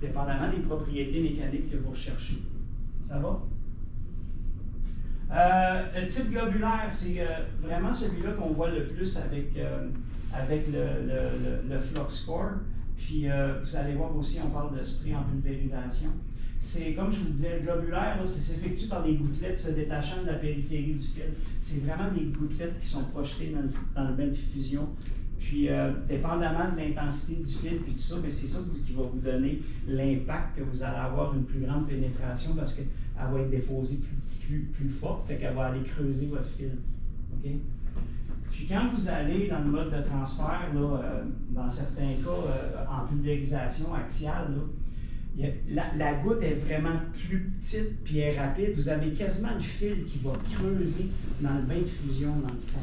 dépendamment des propriétés mécaniques que vous recherchez. Ça va? Le type globulaire, c'est vraiment celui-là qu'on voit le plus avec le flux score. Puis vous allez voir aussi, on parle de spray en pulvérisation. C'est, comme je vous le disais, le globulaire, ça s'effectue par des gouttelettes se détachant de la périphérie du fil. C'est vraiment des gouttelettes qui sont projetées dans le bain de fusion. Puis, dépendamment de l'intensité du fil et tout ça, c'est ça qui va vous donner l'impact que vous allez avoir une plus grande pénétration parce qu'elle va être déposée plus forte, fait qu'elle va aller creuser votre fil. Okay? Puis quand vous allez dans le mode de transfert, là, dans certains cas, en pulvérisation axiale, là, la goutte est vraiment plus petite puis est rapide. Vous avez quasiment le fil qui va creuser dans le bain de fusion dans le fond.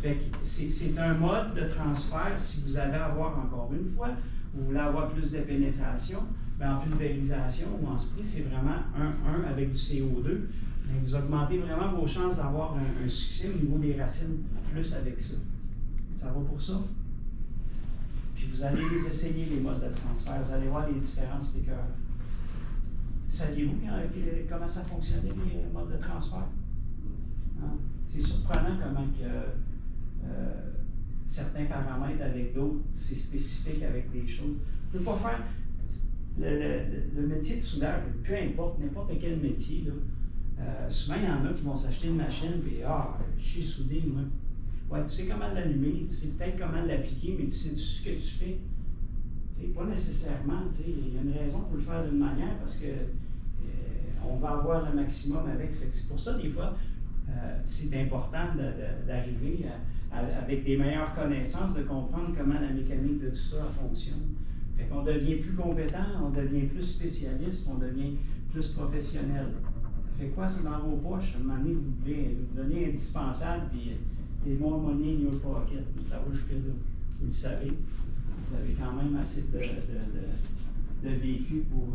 Fait que c'est un mode de transfert. Si vous allez avoir, encore une fois, vous voulez avoir plus de pénétration, bien, en pulvérisation ou en spray, c'est vraiment 1 avec du CO2. Bien, vous augmentez vraiment vos chances d'avoir un succès au niveau des racines plus avec ça. Ça va pour ça? Puis vous allez les essayer, les modes de transfert. Vous allez voir les différences des cœurs. Saviez-vous comment ça fonctionnait, les modes de transfert? Hein? C'est surprenant comment que, certains paramètres avec d'autres, c'est spécifique avec des choses. On ne peut pas faire le métier de soudeur, peu importe, n'importe quel métier. Là, souvent, il y en a qui vont s'acheter une machine et je sais souder, moi. Ouais, tu sais comment l'allumer, tu sais peut-être comment l'appliquer, mais tu sais ce que tu fais. C'est pas nécessairement, il y a une raison pour le faire d'une manière parce que on va avoir le maximum avec. Fait que c'est pour ça, des fois, c'est important d'arriver avec des meilleures connaissances, de comprendre comment la mécanique de tout ça fonctionne. Fait qu'on devient plus compétent, on devient plus spécialiste, on devient plus professionnel. Ça fait quoi, ça, dans vos poches? À un moment donné, vous devez vous devenir indispensable, puis les more money in your pocket. Ça va jusque là. Vous le savez. Vous avez quand même assez de vécu pour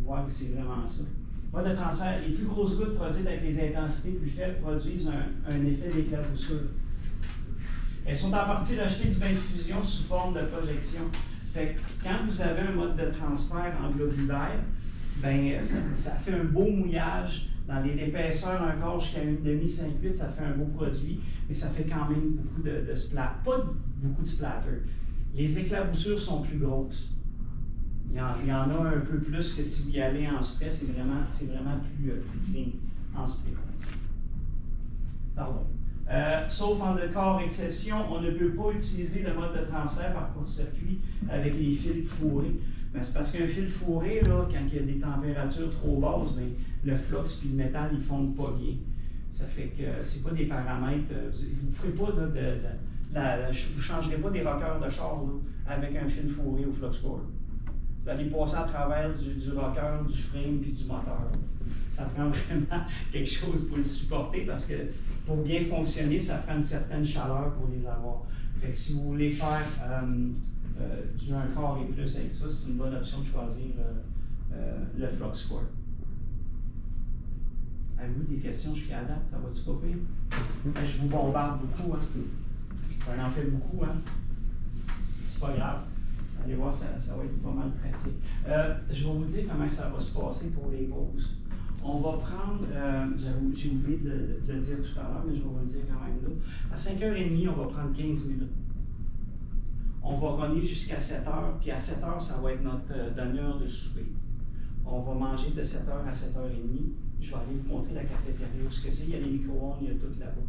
voir que c'est vraiment ça. Mode de transfert, les plus grosses gouttes produites avec les intensités plus faibles produisent un effet d'éclaboussure. Elles sont en partie rejetées du bain de fusion sous forme de projection. Fait que quand vous avez un mode de transfert en globulaire, ben, ça fait un beau mouillage. Dans l'épaisseur encore jusqu'à 1,5 5/8, ça fait un beau produit, mais ça fait quand même beaucoup de splatter. Pas beaucoup de splatter. Les éclaboussures sont plus grosses. Il y en a un peu plus que si vous y allez en spray, c'est vraiment plus clean en spray. Pardon. Sauf en cas exception, on ne peut pas utiliser le mode de transfert par court-circuit avec les fils fourrés. Ben, c'est parce qu'un fil fourré, là, quand il y a des températures trop basses, bien, le flux et le métal, ils ne fondent pas bien. Ça fait que c'est pas des paramètres. Vous ne ferez pas vous ne changerez pas des rockers de char là, avec un fil fourré au flux core. Vous allez passer à travers du rocker, du frame puis du moteur. Ça prend vraiment quelque chose pour le supporter parce que pour bien fonctionner, ça prend une certaine chaleur pour les avoir. Fait que si vous voulez faire du 1 quart et plus avec ça, c'est une bonne option de choisir le flux core. Avez-vous des questions jusqu'à date? Ça va-tu pas pire? Je vous bombarde beaucoup, hein? Ça en fait beaucoup, hein? C'est pas grave. Allez voir, ça va être pas mal pratique. Je vais vous dire comment ça va se passer pour les pauses. On va prendre, j'ai oublié de le dire tout à l'heure, mais je vais vous le dire quand même là. À 5h30, on va prendre 15 minutes. On va runner jusqu'à 7h, puis à 7h, ça va être notre demi-heure de souper. On va manger de 7h à 7h30. Je vais aller vous montrer la cafétéria, où ce que c'est. Il y a les micro-ondes, il y a tout là-bas.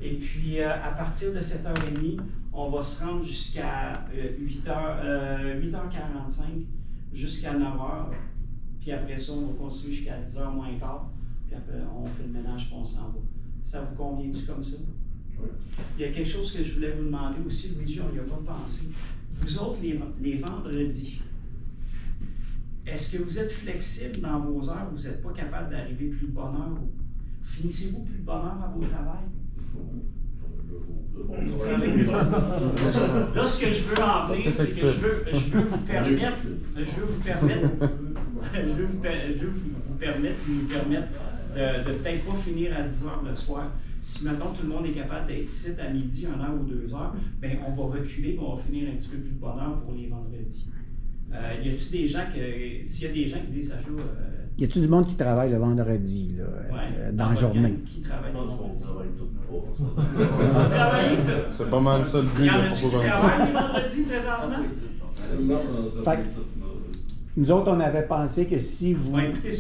Et puis, à partir de 7h30, on va se rendre jusqu'à 8h45, jusqu'à 9h. Puis après ça, on va continuer jusqu'à 10h moins quart. Puis après, on fait le ménage et on s'en va. Ça vous convient-tu comme ça? Oui. Il y a quelque chose que je voulais vous demander aussi, Luigi, on n'y a pas pensé. Vous autres, les vendredis, est-ce que vous êtes flexible dans vos heures ou vous n'êtes pas capable d'arriver plus de bonne heure? Finissez-vous plus de bonne heure à vos travails? Là, ce que je veux en venir, c'est que je veux vous permettre de peut-être pas finir à 10h le soir. Si, mettons, tout le monde est capable d'être ici à midi, 1h ou 2h, bien, on va reculer et on va finir un petit peu plus de bonne heure pour les vendredis. Y a-t-il des gens s'il y a des gens qui disent Sacha, Y a-tu du monde qui travaille le vendredi, là, dans la journée? Qui travaille le vendredi? On travaille tout le temps. On travaille tout. C'est pas mal ça le but Il y de en la a-tu qui proposition. travaillent les vendredis présentement? Non, Fait que- Nous autres, on avait pensé que si vous... Ouais, écoutez ça.